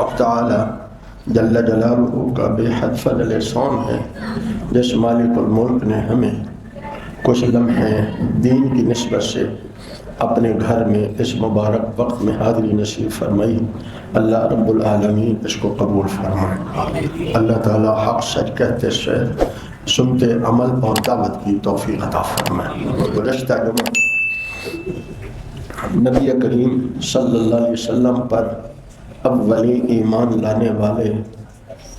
حق تعالی جل جلالہ کا بے حد فضل احسان ہے جس مالک الملک نے ہمیں کچھ لمحے دین کی نسبت سے اپنے گھر میں اس مبارک وقت میں حاضری نصیب فرمائی۔ اللہ رب العالمین اس کو قبول فرمائے۔ اللہ تعالیٰ حق سچ کہتے سے سنتے عمل اور دعوت کی توفیق عطا فرمائے۔ گزشتہ جمعہ نبی کریم صلی اللہ علیہ وسلم پر اولی ایمان لانے والے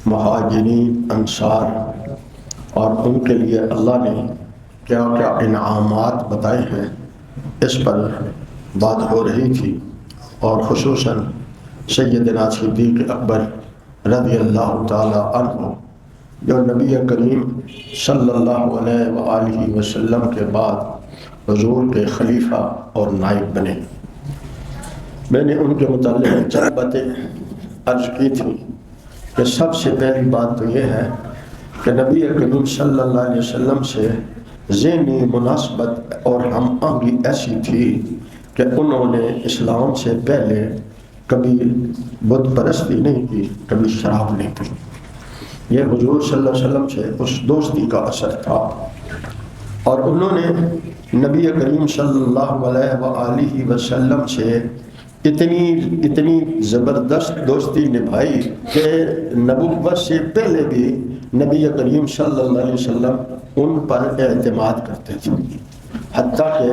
مہاجرین انصار اور ان کے لیے اللہ نے کیا کیا انعامات بتائے ہیں اس پر بات ہو رہی تھی، اور خصوصاً سیدنا صدیق اکبر رضی اللہ تعالی عنہ جو نبی کریم صلی اللہ علیہ وآلہ وسلم کے بعد حضور کے خلیفہ اور نائب بنے۔ میں نے ان کے متعلق چند باتیں عرض کی تھی کہ سب سے پہلی بات تو یہ ہے کہ نبی کریم صلی اللہ علیہ وسلم سے ذہنی مناسبت اور ہم آہنگی ایسی تھی کہ انہوں نے اسلام سے پہلے کبھی بت پرستی نہیں کی، کبھی شراب نہیں پی۔ یہ حضور صلی اللہ علیہ وسلم سے اس دوستی کا اثر تھا، اور انہوں نے نبی کریم صلی اللہ علیہ وآلہ وسلم سے اتنی زبردست دوستی نبھائی کہ نبوت سے پہلے بھی نبی کریم صلی اللہ علیہ وسلم ان پر اعتماد کرتے تھے، حتیٰ کہ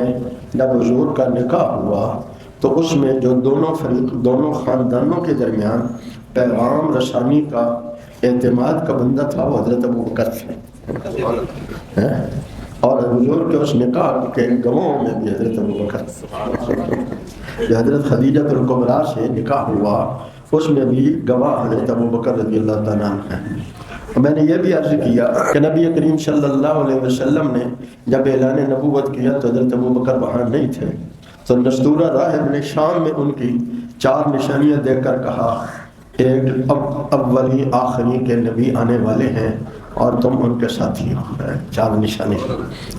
جب حضور کا نکاح ہوا تو اس میں جو دونوں خاندانوں کے درمیان پیغام رسانی کا اعتماد کا بندہ تھا وہ حضرت ابوبکر تھے، اور حضور کے اس نکاح کے گواہوں میں بھی حضرت ابوبکر، جو حضرت خدیجہ الکبریٰ سے نکاح ہوا اس میں بھی گواہ حضرت ابوبکر رضی اللہ تعالیٰ عنہ ہیں۔ میں نے یہ بھی عرض کیا کہ نبی کریم صلی اللہ علیہ وسلم نے جب اعلان نبوت کیا تو حضرت ابوبکر وہاں نہیں تھے، تو نستورہ راہب نے شام میں ان کی 4 نشانیاں دیکھ کر کہا، ایک اولی آخری کے نبی آنے والے ہیں اور تم ان کے ساتھی ہو، 4 نشانی۔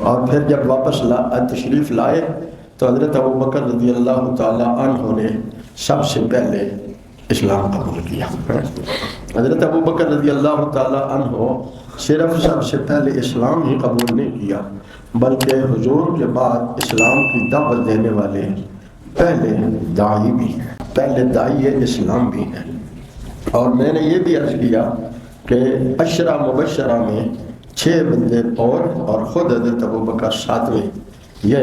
اور پھر جب واپس تشریف لائے تو حضرت ابوبکر رضی اللہ تعالی عنہ نے سب سے پہلے اسلام قبول کیا۔ حضرت ابوبکر رضی اللہ تعالی عنہ صرف سب سے پہلے اسلام ہی قبول نہیں کیا بلکہ حضور کے بعد اسلام کی دعوت دینے والے پہلے داعی بھی ہیں، پہلے داعی اسلام بھی ہیں۔ اور میں نے یہ بھی عرض کیا کہ 10 مبشرہ میں 6 بندے اور خود حضرت ابوبکر 7ویں، یہ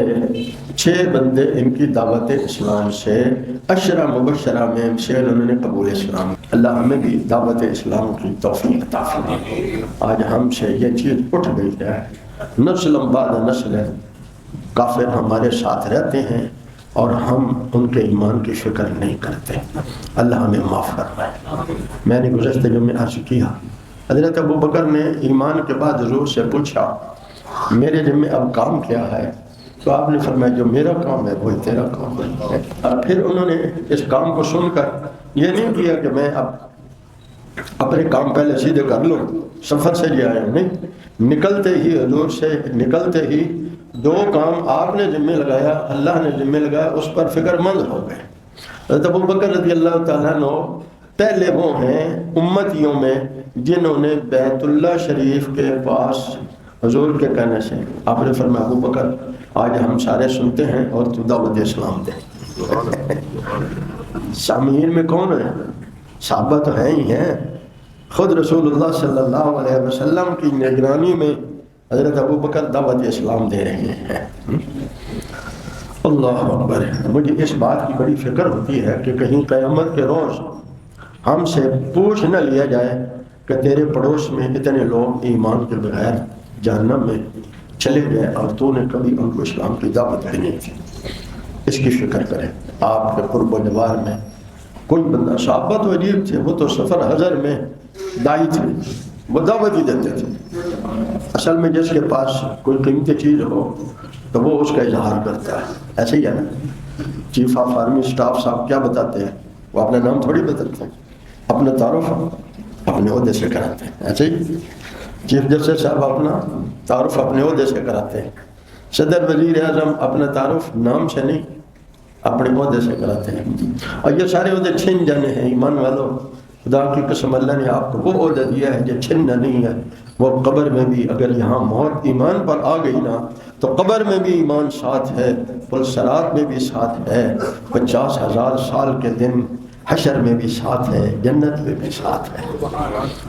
6 بندے ان کی دعوت اسلام سے 10 مبشرہ میں سے انہوں نے قبول اسلام۔ اللہ ہمیں بھی دعوت اسلام کی توفیق عطا فرمائے۔ آج ہم سے یہ چیز اٹھ گئی ہے، نسل بعد نسل کافر ہمارے ساتھ رہتے ہیں اور ہم ان کے ایمان کی فکر نہیں کرتے۔ اللہ ہمیں معاف فرمائے۔ میں نے گزشتہ جمعے عرض کیا، حضرت ابوبکر نے ایمان کے بعد حضور سے پوچھا میرے ذمہ اب کام کیا ہے، تو آپ نے فرمایا جو میرا کام ہے وہی تیرا کام ہے۔ اور پھر انہوں نے اس کام کو سن کر یہ نہیں کیا کہ میں اب اپنے کام پہلے سیدھے کر لوں، سفر سے جی آیا نہیں، نکلتے ہی حضور سے نکلتے ہی 2 کام آپ نے ذمہ لگایا، اللہ نے ذمہ لگایا، اس پر فکر مند ہو گئے۔ حضرت ابوبکر رضی اللہ تعالیٰ عنہ پہلے وہ ہیں امتیوں میں جنہوں نے بیت اللہ شریف کے پاس حضور کے کہنے سے آپ نے فرمایا ابوبکر آج ہم سارے سنتے ہیں اور تو دعوت اسلام دے۔ سامعین میں کون ہے؟ صحابہ تو ہیں ہی ہیں، خود رسول اللہ صلی اللہ علیہ وسلم کی نگرانی میں حضرت ابوبکر دعوت اسلام دے رہے ہیں۔ اللہ اکبر۔ مجھے اس بات کی بڑی فکر ہوتی ہے کہ کہیں قیامت کے روز ہم سے پوچھ نہ لیا جائے کہ تیرے پڑوس میں اتنے لوگ ایمان کے بغیر جہنم میں چلے گئے اور تو نے کبھی ان کو اسلام کی دعوت بھی نہیں تھی۔ اس کی فکر کریں۔ آپ کے قرب و جوار میں کوئی بندہ، صحابہ تو عجیب تھے، وہ تو سفر حضر میں دائی تھے، وہ دعوت ہی دیتے تھے۔ اصل میں جس کے پاس کوئی قیمتی چیز ہو تو وہ اس کا اظہار کرتا ہے، ایسے ہی ہے نا۔ چیف آف آرمی اسٹاف صاحب کیا بتاتے ہیں؟ وہ اپنا نام تھوڑی بتاتے ہیں، اپنا تعارف اپنے عہدے سے کراتے ہیں۔ ایسے ہی چیف جسٹس صاحب اپنا تعارف اپنے عہدے سے کراتے ہیں، صدر وزیر اعظم اپنا تعارف نام سے نہیں اپنے عہدے سے کراتے ہیں، اور یہ سارے عہدے چھن جانے ہیں۔ ایمان والوں، خدا کی قسم اللہ نے آپ کو وہ عہدہ دیا ہے جو چھننا نہیں ہے. وہ قبر میں بھی اگر یہاں موت ایمان پر آ گئی نا تو قبر میں بھی ایمان ساتھ ہے, پلسرات میں بھی ساتھ ہے, 50,000 سال کے دن حشر میں بھی ساتھ ہے, جنت میں بھی ساتھ ہے.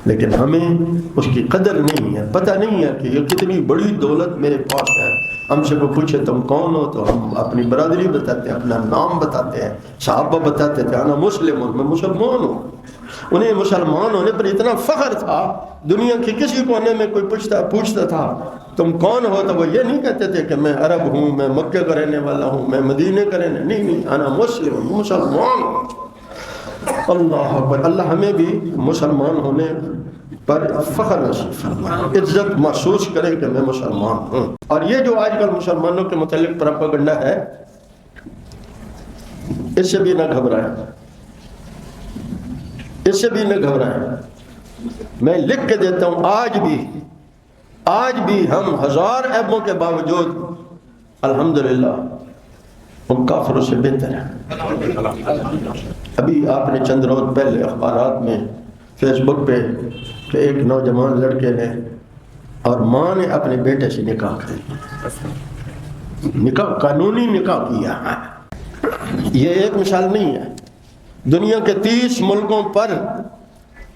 لیکن ہمیں اس کی قدر نہیں ہے, پتہ نہیں ہے کہ یہ کتنی بڑی دولت میرے پاس ہے. ہم سے کوئی پوچھے تم کون ہو تو ہم اپنی برادری بتاتے ہیں, اپنا نام بتاتے ہیں. صحابہ بتاتے تھے انا مسلم ہوں, میں مسلمان ہوں. انہیں مسلمان ہونے پر اتنا فخر تھا, دنیا کے کسی کونے میں کوئی پوچھتا تھا تم کون ہو تو وہ یہ نہیں کہتے تھے کہ میں عرب ہوں, میں مکہ کا رہنے والا ہوں, میں مدینے کا رہنے, نہیں, انا مسلم ہوں, مسلمان ہوں. اللہ اکبر. اللہ ہمیں بھی مسلمان ہونے پر فخر نصیب فرمائے, عزت محسوس کرے کہ میں مسلمان ہوں. اور یہ جو آج کل مسلمانوں کے متعلق پروپیگنڈا ہے, اس سے بھی نہ گھبرائیں, اس سے بھی نہ گھبرائیں. میں لکھ کے دیتا ہوں, آج بھی ہم ہزار عیبوں کے باوجود الحمدللہ ہم کافروں سے بہتر ہیں. ابھی آپ نے چند روز پہلے اخبارات میں فیس بک پہ کہ ایک نوجوان لڑکے نے اور ماں نے اپنے بیٹے سے نکاح کیا, نکاح قانونی نکاح کیا. یہ ایک مثال نہیں ہے, دنیا کے 30 ملکوں پر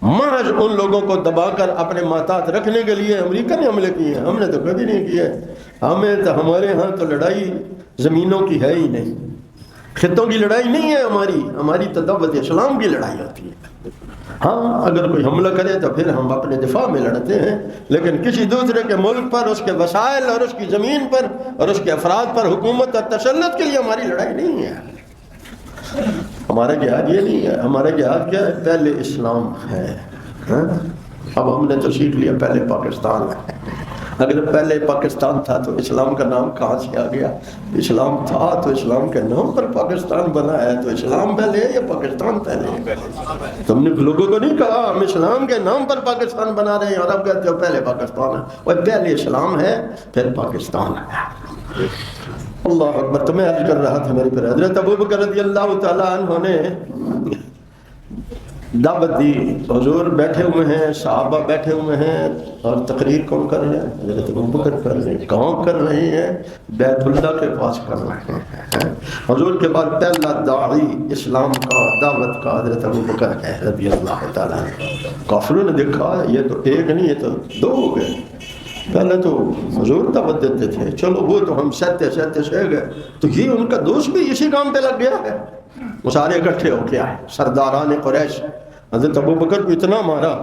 محض ان لوگوں کو دبا کر اپنے ماتحت رکھنے کے لیے امریکہ نے حملے کیے ہیں. ہم نے تو کبھی نہیں کیے. ہمارے ہاں تو لڑائی زمینوں کی ہے ہی نہیں, خطوں کی لڑائی نہیں ہے ہماری تو دعوت اسلام کی لڑائی ہوتی ہے. ہاں اگر کوئی حملہ کرے تو پھر ہم اپنے دفاع میں لڑتے ہیں, لیکن کسی دوسرے کے ملک پر, اس کے وسائل اور اس کی زمین پر اور اس کے افراد پر حکومت اور تسلط کے لیے ہماری لڑائی نہیں ہے. ہمارا جہاد یہ نہیں ہے. ہمارا جہاد کیا ہے؟ پہلے اسلام ہے. اب ہم نے تو سیکھ لیا پہلے پاکستان ہے. اگر پہلے پاکستان تھا تو اسلام کا نام کہاں سے آ گیا؟ اسلام تھا تو اسلام کے نام پر پاکستان بنا ہے. تو اسلام پہلے ہے یا پاکستان پہلے ہے؟ تم نے لوگوں کو نہیں کہا ہم اسلام کے نام پر پاکستان بنا رہے ہیں اور اب کہتے ہو پہلے پاکستان ہے. اور پہلے اسلام ہے پھر پاکستان ہے. اللہ اکبر. تو میں عرض کر رہا تھا میرے پر حضرت ابوبکر رضی اللہ تعالیٰ عنہ نے دعوت دی. حضور بیٹھے ہوئے ہیں, صحابہ بیٹھے ہوئے ہیں, اور تقریر کون کر رہے ہیں؟ حضرت ابوبکر کر رہے ہیں. کہاں کر رہے ہیں؟ بیت اللہ کے پاس کر رہے ہیں. حضور کے بعد پہلا داعی اسلام کا, دعوت کا حضرت ابوبکر ہے رضی اللہ تعالیٰ. کافروں نے دیکھا یہ تو ایک نہیں, یہ تو 2 ہو گئے. پہلے تو حضور دعوت دیتے تھے, چلو وہ تو ہم سہتے سہ گئے, تو یہ ان کا دوست بھی اسی کام پہ لگ گیا ہے. وہ سارے اکٹھے ہو کے آئے سرداران قریش. حضرت ابوبکر کو اتنا مارا,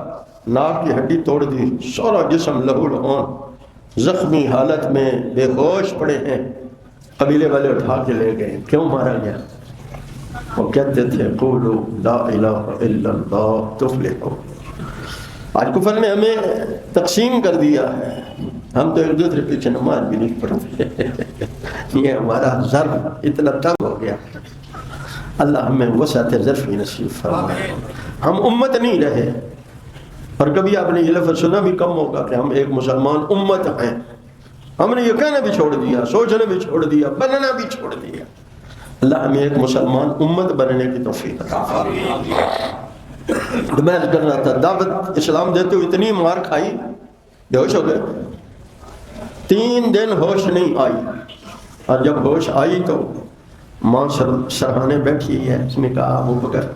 ناک کی ہڈی توڑ دی, سارا جسم لہو لہان, زخمی حالت میں بے ہوش پڑے ہیں. قبیلے والے اٹھا کے لے گئے. کیوں مارا گیا؟ وہ کہتے تھے قولوا لا الہ الا اللہ تفلحوا. آج کفر نے ہمیں تقسیم کر دیا ہے, ہم تو ایک دوسرے پیچھے نماز بھی نہیں پڑھتے. یہ ہمارا ظرف اتنا تنگ ہو گیا. اللہ ہمیں وسعت ظرفی نصیب فرمائے. ہم امت نہیں رہے, اور کبھی آپ نے یہ لفظ سنا بھی کم ہوگا کہ ہم ایک مسلمان امت ہیں. ہم نے یہ کہنا بھی چھوڑ دیا, سوچنا بھی چھوڑ دیا, بننا بھی چھوڑ دیا. اللہ ہمیں ایک مسلمان امت بننے کی توفیق عطا فرمائے. تو میں کر رہا تھا, دعوت اسلام دیتے ہوئے اتنی مار کھائی, بے ہوش ہو گئے. 3 دن ہوش نہیں آئی, اور جب ہوش آئی تو ماں سرہانے بیٹھی ہے. اس نے کہا ابوبکر,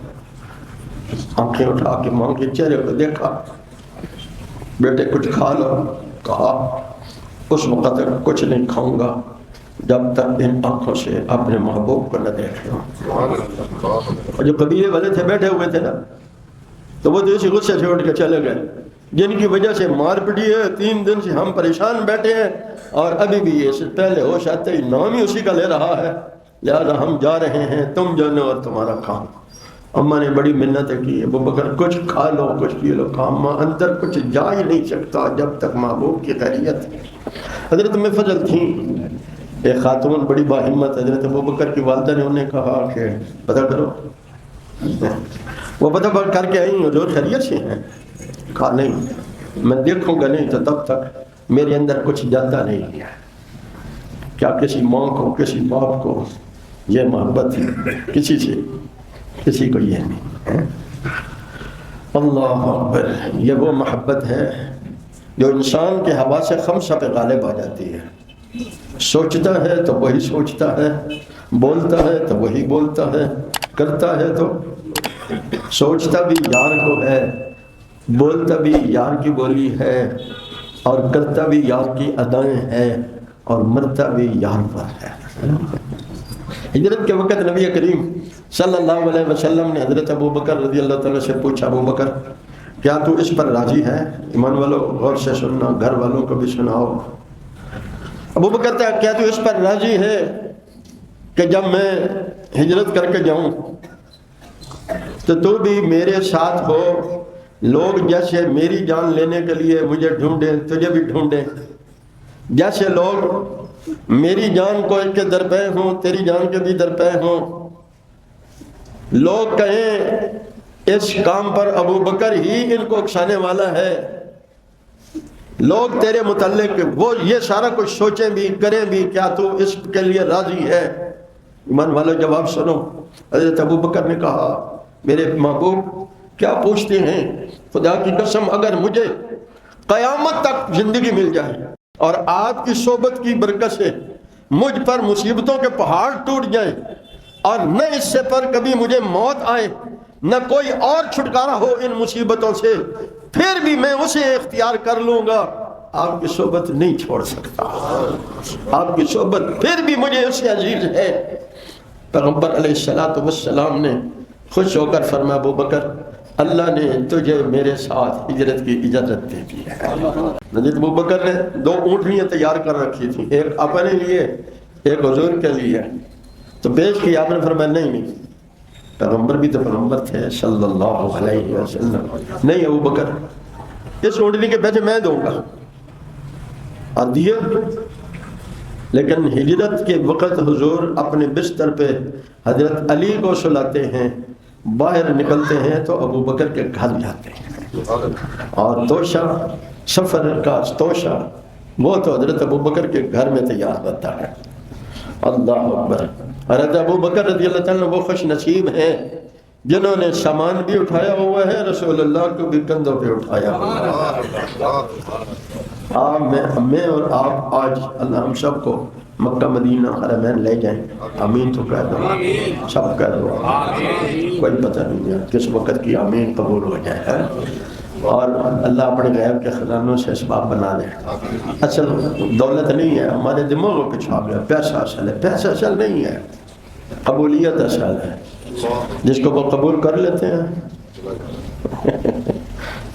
آنکھیں اٹھا کے ماں کے چہرے کو دیکھا, بیٹے کچھ کھا لو. کہا اس وقت تک کچھ نہیں کھاؤں گا جب تک ان آنکھوں سے اپنے محبوب کو نہ دیکھ لوں. اور جو قبیلے والے تھے بیٹھے ہوئے تھے نا, تو وہ اسی غصے سے اٹھ کے چلے گئے, جن کی وجہ سے مار پڑی ہے. 3 دن سے ہم پریشان بیٹھے ہیں, اور ابھی بھی یہ پہلے ہوش آتے ہی نام ہی اسی کا لے رہا ہے. لہذا ہم جا رہے ہیں, تم جانے اور تمہارا کام. اماں نے بڑی منتیں کی, ابوبکر کچھ کھا لو, کچھ پی لو. کام اندر کچھ جا ہی نہیں سکتا جب تک محبوب کی خیریت. حضرت میں فضل تھیں, ایک خاتون بڑی باہمت, حضرت ابوبکر کی والدہ نے انہیں کہا کہ پتہ کرو. وہ پتہ کر کے آئی, حضور خیریت سے ہیں؟ کہا نہیں, میں دیکھوں گا نہیں تو تب تک میرے اندر کچھ جاتا نہیں. کیا کسی ماں کو, کسی باپ کو یہ محبت ہے؟ کسی سے, کسی کو یہ نہیں. اللہ اکبر، یہ وہ محبت ہے جو انسان کے حواس خمسہ پہ غالب آ جاتی ہے۔ سوچتا ہے تو وہی سوچتا ہے، بولتا ہے تو وہی بولتا ہے، کرتا ہے تو سوچتا بھی یار کو ہے، بولتا بھی یار کی بولی ہے، اور کرتا بھی یار کی ادائیں ہیں، اور مرتا بھی یار پر ہے۔ ہجرت کے وقت نبی کریم صلی اللہ علیہ وسلم نے حضرت ابو بکر رضی اللہ تعالیٰ سے پوچھا، ابو بکر کیا تو اس پر راضی ہے؟ ایمان والوں غور سے سننا، گھر والوں کو بھی سناؤ۔ ابو بکر کہتا ہے کیا تو اس پر راضی ہے کہ جب میں ہجرت کر کے جاؤں تو بھی میرے ساتھ ہو، لوگ جیسے میری جان لینے کے لیے مجھے ڈھونڈیں تجھے بھی ڈھونڈیں، جیسے لوگ میری جان کو ایک کے درپے ہوں تیری جان کے بھی درپے ہوں، لوگ کہیں اس کام پر ابو بکر ہی ان کو اکسانے والا ہے، لوگ تیرے متعلق وہ یہ سارا کچھ سوچیں بھی کریں بھی، کیا تو اس کے لیے راضی ہے؟ ایمان والو جواب سنو۔ حضرت ابو بکر نے کہا میرے محبوب کیا پوچھتے ہیں، خدا کی قسم اگر مجھے قیامت تک زندگی مل جائے اور آپ کی صحبت کی برکت سے مجھ پر مصیبتوں کے پہاڑ ٹوٹ جائیں اور نہ اس سے پر کبھی مجھے موت آئے نہ کوئی اور چھٹکارا ہو ان مصیبتوں سے، پھر بھی میں اسے اختیار کر لوں گا، آپ کی صحبت نہیں چھوڑ سکتا، آپ کی صحبت پھر بھی مجھے اس سے عزیز ہے۔ پیغمبر علیہ السلام نے خوش ہو کر فرمایا ابو بکر اللہ نے تجھے میرے ساتھ ہجرت کی اجازت دے دی ہے۔ حضرت ابو بکر نے 2 اونٹنیاں تیار کر رکھی تھیں، ایک اپنے لیے ایک حضور کے لیے، تو پیش کی، آپ نے فرمایا نہیں، پیغمبر بھی تو پیغمبر تھے صلی اللہ علیہ وسلم، نہیں ابو بکر اس اونٹنی کے پیسے میں دوں گا، اور دیے۔ لیکن ہجرت کے وقت حضور اپنے بستر پہ حضرت علی کو سلاتے ہیں، باہر نکلتے ہیں تو ابو بکر کے گھر جاتے ہیں، اور توشہ سفر کا توشہ وہ تو حضرت ابو بکر کے گھر میں تیار ہوتا ہے۔ اللہ اکبر۔ حضرت ابو بکر رضی اللہ تعالیٰ وہ خوش نصیب ہیں جنہوں نے سامان بھی اٹھایا ہوا ہے، رسول اللہ کو بھی کندھوں پہ اٹھایا ہوا ہے۔ میں اور آپ آج اللہ ہم سب کو مکہ مدینہ حرمین لے جائیں، آمین تو کہہ دو، سب کہہ دو کوئی پتہ نہیں ہے کس وقت کی آمین قبول ہو جائے ہے، اور اللہ اپنے غیب کے خزانوں سے اسباب بنا دے۔ اصل دولت نہیں ہے، ہمارے دماغوں پہ چھا گیا، پیسہ اصل ہے، پیسہ اصل نہیں ہے، قبولیت اصل ہے، جس کو وہ قبول کر لیتے ہیں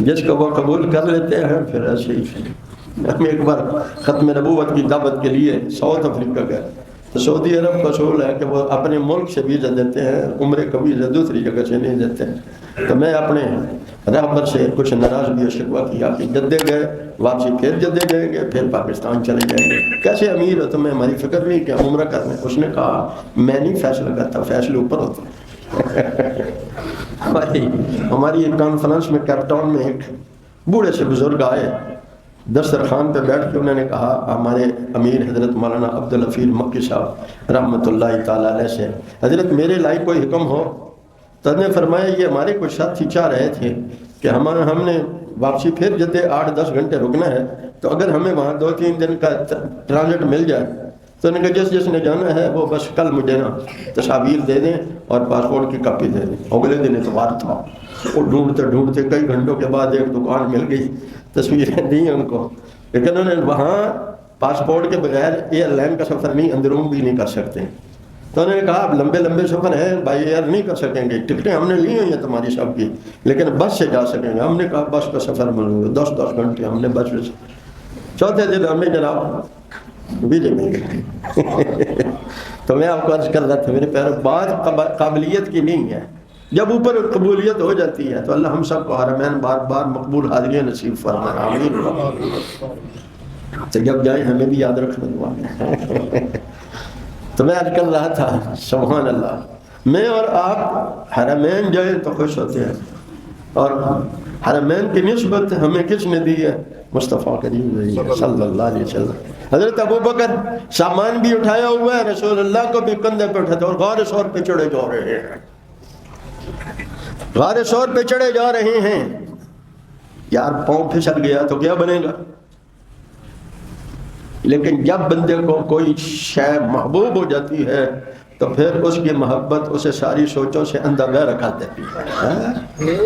جس کو وہ قبول کر لیتے ہیں پھر ایسے ہی۔ ہم ایک بار ختم نبوت کی دعوت کے لیے ساؤتھ افریقہ گئے، تو سعودی عرب کا اصول ہے کہ وہ اپنے ملک سے ویزا دیتے ہیں، عمرے کا ویزا دوسری جگہ سے نہیں دیتے۔ تو میں اپنے رہبر سے کچھ ناراضگی اور شکوہ کیا کہ جدے گئے، واپسی پھر جدے جائیں گے، پھر پاکستان چلے جائیں گے، کیسے امیر ہو تمہیں ہماری فکر نہیں کہ عمرہ کرنے؟ اس نے کہا میں نہیں فیصلہ کرتا، فیصلے اوپر ہوتے ہیں۔ ہماری ایک کانفرنس میں کیپ ٹاؤن میں ایک بوڑھے سے بزرگ آئے، دسترخوان پہ بیٹھ کے انہوں نے کہا ہمارے امیر حضرت مولانا عبدالحفیظ مکی صاحب رحمۃ اللہ تعالیٰ علیہ سے، حضرت میرے لائق کوئی حکم ہو؟ تو نے فرمایا یہ ہمارے کچھ ساتھی چاہ رہے تھے کہ ہم نے واپسی پھر جدے 8-10 گھنٹے رکنا ہے، تو اگر ہمیں وہاں 2-3 دن کا ٹرانزٹ مل جائے تو انہوں نے کہا جس نے جانا ہے وہ بس کل مجھے نا تصاویر دے دیں اور پاسپورٹ کی کاپی دے دیں۔ اگلے دن اتوار تھا، وہ ڈھونڈتے ڈھونڈتے کئی گھنٹوں کے بعد ایک دکان مل گئی، تصویریں دی ان کو، لیکن انہوں نے وہاں پاسپورٹ کے بغیر ایئر لائن کا سفر نہیں، اندرون بھی نہیں کر سکتے۔ تو انہوں نے کہا آپ لمبے سفر ہیں بائی ایئر نہیں کر سکیں گے، ٹکٹیں ہم نے لی ہوئی ہیں تمہاری سب کی، لیکن بس سے جا سکیں گے۔ ہم نے کہا بس کا سفر منظور، 10 گھنٹے ہم نے بس میں۔ چوتھے دن ہم نے جناب ویزے مل گئے۔ تو میں آپ کو عرض کر رہا تھا میرے پیارے، بات قابلیت کی نہیں ہے، جب اوپر قبولیت ہو جاتی ہے تو اللہ ہم سب کو حرمین بار بار مقبول حاضری نصیب فرمائے، آمین۔ تو جب جائیں ہمیں بھی یاد رکھنا دعا۔ تو میں عرض کر رہا تھا سبحان اللہ، میں اور آپ حرمین جائیں تو خوش ہوتے ہیں، اور حرمین کی نسبت ہمیں کس نے دی ہے؟ مصطفیٰ کریم صلی اللہ علیہ وسلم۔ حضرت ابو بکر سامان بھی اٹھایا ہوا ہے، رسول اللہ کو بھی کندھے پہ اٹھاتے اور غار سور پہ چڑھے جا رہے ہیں۔ غار ثور پہ چڑھے جا رہے ہیں، یار پاؤں پھسل گیا تو کیا بنے گا؟ لیکن جب بندے کو کوئی شے محبوب ہو جاتی ہے تو پھر اس کی محبت اسے ساری سوچوں سے اندھا بہرا کر دیتی ہے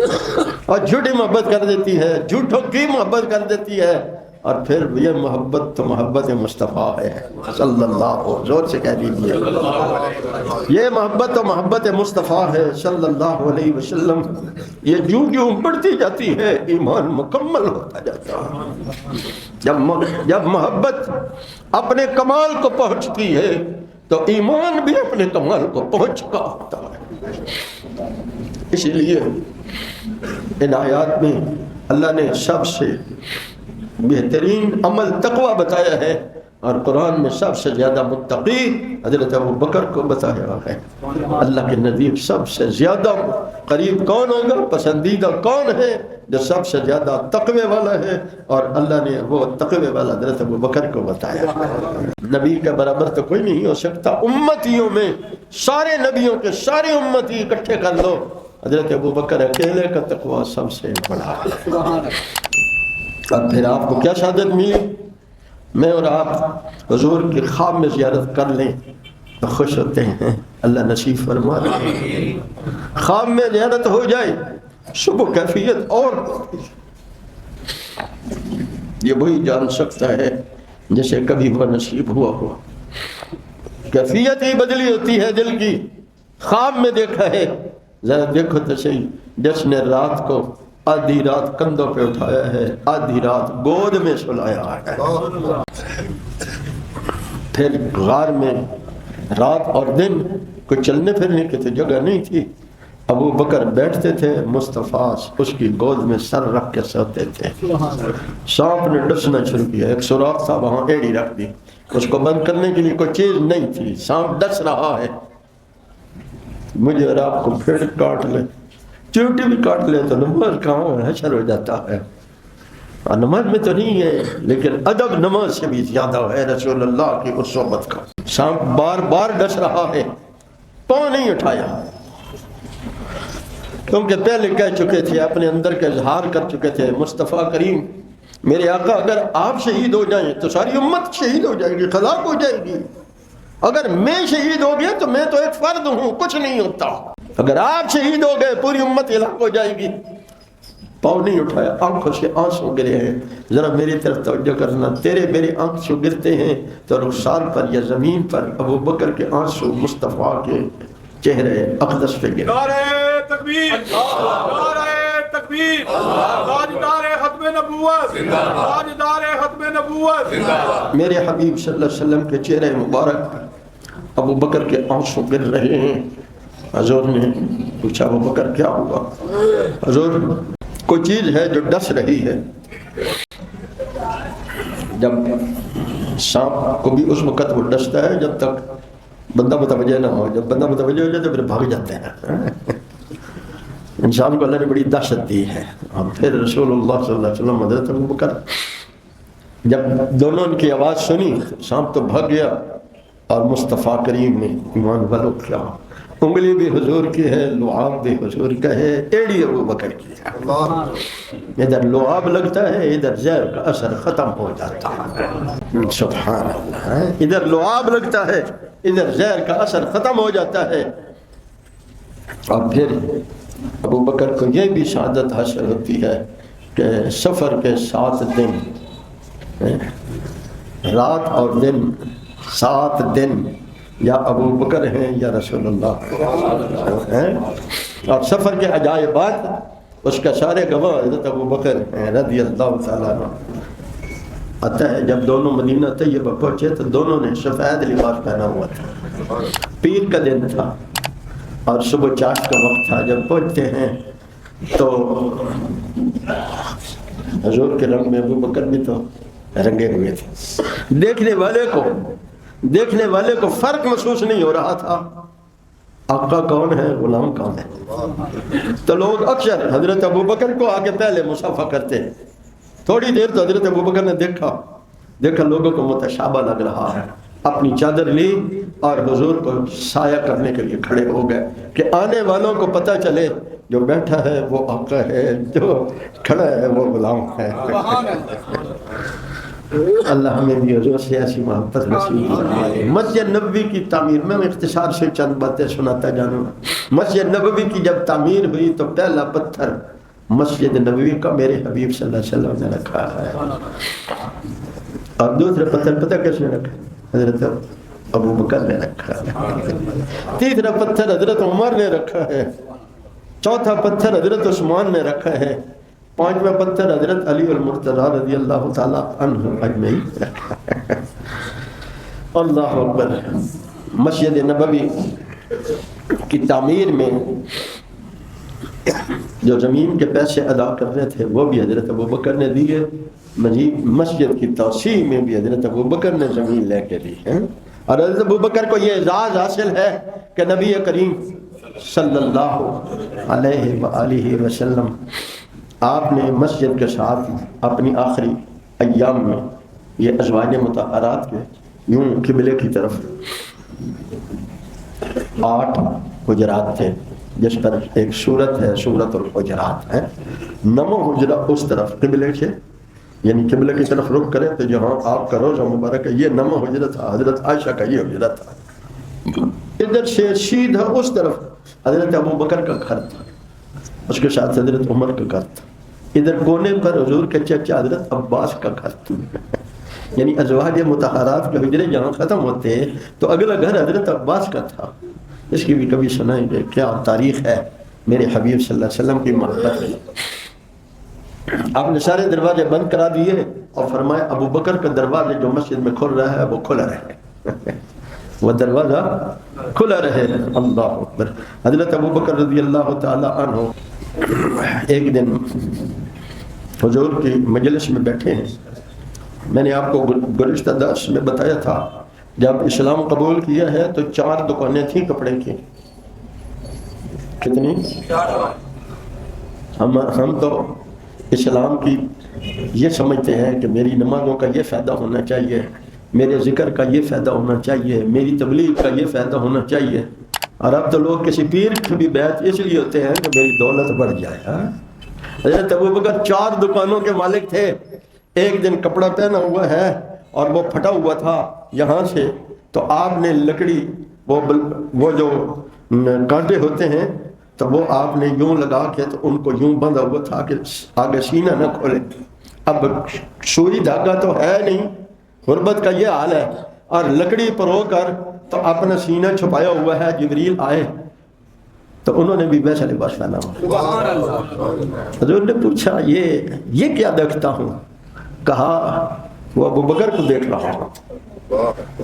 اور جھوٹی محبت کر دیتی ہے، جھوٹوں کی محبت کر دیتی ہے، اور پھر یہ محبت تو محبت مصطفیٰ ہے صلی اللہ، زور سے کہہ دیجیے، یہ محبت تو محبت مصطفیٰ ہے صلی اللہ علیہ وسلم۔ یہ جو بڑھتی جاتی ہے ایمان مکمل ہوتا جاتا ہے۔ جب محبت اپنے کمال کو پہنچتی ہے تو ایمان بھی اپنے کمال کو پہنچ چکا ہوتا ہے۔ اس لیے ان آیات میں اللہ نے سب سے بہترین عمل تقوی بتایا ہے، اور قرآن میں سب سے زیادہ متقی حضرت ابو بکر کو بتایا ہے۔ اللہ کے نزدیک سب سے زیادہ قریب کون ہوگا، پسندیدہ کون ہے، جو سب سے زیادہ تقوی والا ہے، اور اللہ نے وہ تقوی والا حضرت ابو بکر کو بتایا۔ نبی کے برابر تو کوئی نہیں ہو سکتا، امتیوں میں سارے نبیوں کے سارے امتی اکٹھے کر لو، حضرت ابو بکر اکیلے کا تقوی سب سے بڑا ہے۔ اور پھر آپ کو کیا شہادت ملی؟ میں اور آپ حضور کی خواب میں زیارت کر لیں تو خوش ہوتے ہیں، اللہ نصیب فرما دے۔ خواب میں زیارت ہو جائے صبح کیفیت اور یہ وہی جان سکتا ہے جیسے کبھی وہ نصیب ہوا ہوا، کیفیت ہی بدلی ہوتی ہے دل کی۔ خواب میں دیکھا ہے، ذرا دیکھو تو صحیح، جس نے رات کو آدھی رات کندھوں پہ اٹھایا ہے، آدھی رات گود میں سلایا ہے، پھر غار میں رات اور دن کوئی چلنے پھرنے کی تو جگہ نہیں تھی، ابو بکر بیٹھتے تھے، مصطفیٰ اس کی گود میں سر رکھ کے سوتے تھے۔ سانپ نے ڈسنا شروع کیا، ایک سوراخ تھا وہاں ایڑی رکھ دی، اس کو بند کرنے کے لیے کوئی چیز نہیں تھی، سانپ ڈس رہا ہے، مجھے اور آپ کو پھر کاٹ لے، چیوٹی بھی کاٹ لے تو نماز کہاں حشر ہو جاتا ہے، نماز میں تو نہیں ہے، لیکن ادب نماز سے بھی زیادہ ہے رسول اللہ کی اس صحبت کا۔ سانپ بار بار ڈس رہا ہے، پاؤں نہیں اٹھایا، کیونکہ پہلے کہہ چکے تھے، اپنے اندر کا اظہار کر چکے تھے، مصطفیٰ کریم میرے آقا اگر آپ شہید ہو جائیں تو ساری امت شہید ہو جائے گی، ہلاک ہو جائے گی، اگر میں شہید ہو گیا تو میں تو ایک فرد ہوں، کچھ نہیں ہوتا، اگر آپ شہید ہو گئے پوری امت ہلاک ہو جائے گی۔ پاؤں نہیں اٹھایا، آنکھوں سے آنسو گرے ہیں، ذرا میری طرف توجہ کرنا، تیرے میرے آنسو گرتے ہیں تو رخسار پر یا زمین پر ابو بکر کے آنسو مصطفیٰ کے چہرے اقدس پہ گرے۔ نعرہ تکبیر، نعرہ تکبیر، تاجدار ختم نبوت، تاجدار ختم نبوت۔ میرے حبیب صلی اللہ علیہ وسلم کے چہرے مبارک ابو بکر کے آنسو گر رہے ہیں۔ حضور نے پوچھا ابو بکر کیا ہوا؟ حضور کوئی چیز ہے جو ڈس رہی ہے۔ جب سانپ کو بھی اس وقت وہ ڈستا ہے جب تک بندہ متوجہ نہ ہو، جب بندہ متوجہ ہو جائے تو پھر بھاگ جاتے ہیں۔ انسان کو اللہ نے بڑی دہشت دی ہے۔ اور پھر رسول اللہ صلی اللہ علیہ وسلم حضرت ابو بکر جب دونوں ان کی آواز سنی سانپ تو بھاگ گیا، اور مصطفیٰ کریم نے ایمان والو کیا، انگلی بھی حضور کی ہے، لعاب بھی حضور کا ہے، ایڑی ابو بکر کی ہے، ادھر لعاب لگتا ہے ادھر زہر کا اثر ختم ہو جاتا ہے، سبحان اللہ، ادھر لعاب لگتا ہے ادھر زہر کا اثر ختم ہو جاتا ہے۔ اور پھر ابو بکر کو یہ بھی شہادت حاصل ہوتی ہے کہ سفر کے 7 دن، رات اور دن 7 دن یا ابو بکر ہیں یا رسول اللہ ہیں، اور سفر کے عجائبات اس کا سارے گواہ حضرت ابو بکر ہیں رضی اللہ تعالیٰ عنہ۔ آتا ہے جب دونوں مدینہ طیبہ پہنچے تو دونوں نے سفید لباس پہنا ہوا تھا، پیر کا دن تھا اور صبح چاشت کا وقت تھا۔ جب پہنچتے ہیں تو حضور کے رنگ میں ابو بکر بھی تو رنگے ہوئے تھے، دیکھنے والے کو فرق محسوس نہیں ہو رہا تھا، آقا کون ہے غلام کون ہے۔ تو لوگ اکثر حضرت ابو بکر کو آگے پہلے مصافحہ کرتے ہیں، تھوڑی دیر تو حضرت ابو بکر نے دیکھا لوگوں کو متشابہ لگ رہا ہے، اپنی چادر لی اور حضور کو سایہ کرنے کے لیے کھڑے ہو گئے کہ آنے والوں کو پتہ چلے جو بیٹھا ہے وہ آقا ہے، جو کھڑا ہے وہ غلام ہے۔ اللہ ہمیں بھی حضور سے ایسی محبت نصیب فرمائے۔ مسجد نبوی کی تعمیر میں اختصار سے چند باتیں سناتا جانوں۔ مسجد نبوی کی جب تعمیر ہوئی تو پہلا پتھر مسجد نبوی کا میرے حبیب صلی اللہ علیہ وسلم نے رکھا ہے، اور دوسرے پتھر پتہ کس نے رکھا؟ حضرت ابو بکر نے رکھا ہے، تیسرا پتھر حضرت عمر نے رکھا ہے، چوتھا پتھر حضرت عثمان نے رکھا ہے، پانچواں پتھر حضرت علی المرتضیٰ رضی اللہ تعالیٰ عنہ اجمعین رکھا ہے۔ اللہ اکبر۔ مسجد نبوی کی تعمیر میں جو زمین کے پیسے ادا کرنے تھے وہ بھی حضرت ابو بکر نے دیے، مزید مسجد کی توسیع میں بھی حضرت ابو بکر نے زمین لے کے دی ہے، اور حضرت ابو بکر کو یہ اعزاز حاصل ہے کہ نبی کریم صلی اللہ علیہ وآلہ وسلم آپ نے مسجد کے ساتھ اپنی آخری ایام میں یہ ازواج مطہرات کے یوں قبلے کی طرف 8 حجرات تھے، جس پر ایک سورت ہے سورت الحجرات ہے، 9 حجرہ اس طرف قبلے سے، یعنی قبلے کی طرف رخ کرے تو جہاں آپ کا روزہ مبارک ہے یہ 9 حجرہ تھا، حضرت عائشہ کا یہ حجرہ تھا۔ ادھر سے سیدھا اس طرف حضرت ابو بکر کا گھر تھا، اس کے ساتھ حضرت عمر کا گھر تھا، ادھر کونے پر حضور کے چچا حضرت عباس کا گھر تھا۔ یعنی ازواج مطہرات کے حجرے جہاں ختم ہوتے تو اگلا گھر حضرت عباس کا تھا۔ اس کی بھی کبھی سنائیں گے کیا تاریخ ہے میرے حبیب صلی اللہ علیہ وسلم کی محبت میں۔ آپ نے سارے دروازے بند کرا دیے اور فرمایا ابو بکر کا دروازے جو مسجد میں کھل رہا ہے وہ کھلا رہے، وہ دروازہ کھلا رہے۔ اللہ اکبر۔ حضرت ابو بکر رضی اللہ تعالی عنہ ایک دن حضور کی مجلس میں بیٹھے ہیں۔ میں نے آپ کو گزشتہ درس میں بتایا تھا جب اسلام قبول کیا ہے تو 4 دکانیں تھیں کپڑے کی۔ کتنی؟ ہم تو اسلام کی یہ سمجھتے ہیں کہ میری نمازوں کا یہ فائدہ ہونا چاہیے، میرے ذکر کا یہ فائدہ ہونا چاہیے، میری تبلیغ کا یہ فائدہ ہونا چاہیے، اور اب تو لوگ کسی پیر کی بھی بیعت اس لیے ہوتے ہیں کہ میری دولت بڑھ جائے۔ حضرت ابو بکر 4 دکانوں کے مالک تھے۔ ایک دن کپڑا پہنا ہوا ہے اور وہ پھٹا ہوا تھا یہاں سے، تو آپ نے لکڑی وہ جو کانٹے ہوتے ہیں تو وہ آپ نے یوں لگا کے تو ان کو یوں بندھا ہوا تھا کہ آگے سینہ نہ کھولے۔ اب سوئی دھاگا تو ہے نہیں، غربت کا یہ حال ہے، اور لکڑی پرو کر تو اپنا سینہ چھپایا ہوا ہے۔ جبریل آئے تو انہوں نے بھی ویسا لباس پہنا ہوا۔ حضور نے پوچھا یہ کیا دیکھتا ہوں؟ کہا وہ ابو بکر کو دیکھ رہا ہوں،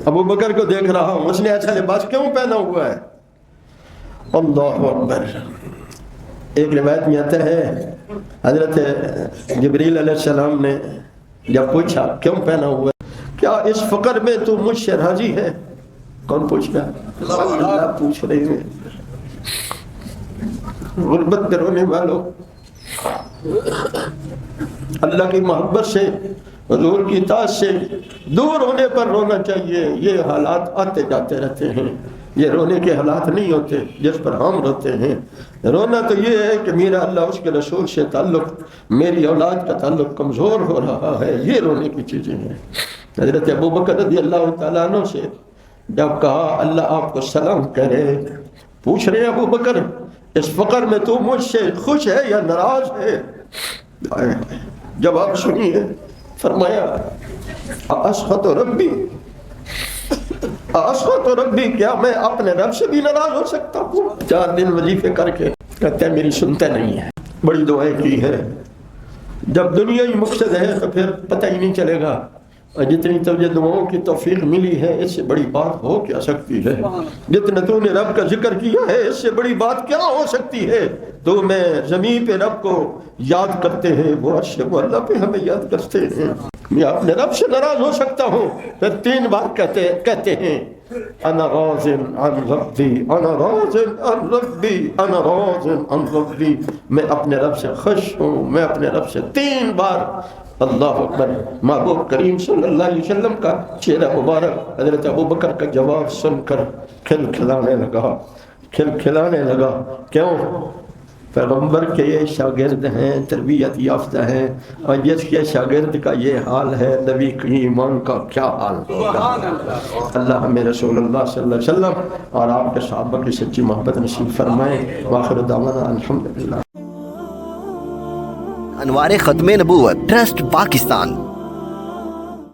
ابو بکر کو دیکھ رہا ہوں، اس نے ایسا لباس کیوں پہنا ہوا ہے؟ اللہ اکبر۔ ایک روایت میں آتا ہے حضرت جبریل علیہ السلام نے جب پوچھا کیوں پہنا ہوا ہے، کیا اس فقر میں تو مجھ سے راضی ہے؟ کون پوچھ رہا ہے؟ اللہ پوچھ رہے ہیں۔ غربت میں رونے والوں، اللہ کی محبت سے حضور کی اطاعت سے دور ہونے پر رونا چاہیے۔ یہ حالات آتے جاتے رہتے ہیں، یہ رونے کے حالات نہیں ہوتے جس پر ہم روتے ہیں۔ رونا تو یہ ہے کہ میرا اللہ اس کے رسول سے تعلق، میری اولاد کا تعلق کمزور ہو رہا ہے، یہ رونے کی چیزیں ہیں۔ حضرت ابو بکر رضی اللہ تعالیٰ عنہ سے جب کہا اللہ آپ کو سلام کرے، پوچھ رہے ابو بکر اس فقر میں تو مجھ سے خوش ہے یا ناراض ہے؟ جواب سنیے، فرمایا اسخط ربی، اسخط ربی، کیا میں اپنے رب سے بھی ناراض ہو سکتا ہوں؟ 4 دن وظیفے کر کے کہتے ہیں میری سنتے نہیں ہے، بڑی دعائیں کی ہے۔ جب دنیا ہی مقصد ہے تو پھر پتہ ہی نہیں چلے گا، اور جتنی تجھے دعاؤں کی توفیق ملی ہے اس سے بڑی بات ہو کیا سکتی ہے؟ جتنا تو نے رب کا ذکر کیا ہے اس سے بڑی بات کیا ہو سکتی ہے؟ تو میں زمین پہ رب کو یاد کرتے ہیں، وہ عرش وہ اللہ پہ ہمیں یاد کرتے ہیں۔ میں اپنے رب سے ناراض ہو سکتا ہوں؟ پھر 3 بار کہتے ہیں انا راض عن ربی، انا راض عن ربی، انا راض عن ربی، میں اپنے رب سے خوش ہوں، میں اپنے رب سے 3 بار اللہ اکبر. محبوب کریم صلی اللہ علیہ وسلم کا چہرہ مبارک حضرت ابوبکر کا جواب سن کر کھلکھلانے لگا. کیوں؟ پیغمبر کے یہ شاگرد ہیں، تربیت یافتہ ہیں، اور جس کے شاگرد کا یہ حال ہے، نبی کی ایمان کا کیا حال ہوگا. اللہ ہمیں رسول اللہ صلی اللہ علیہ وسلم اور آپ کے صحابہ کی سچی محبت نصیب فرمائے. وآخر دعوانا الحمدللہ. انوار ختم نبوت ٹرسٹ پاکستان.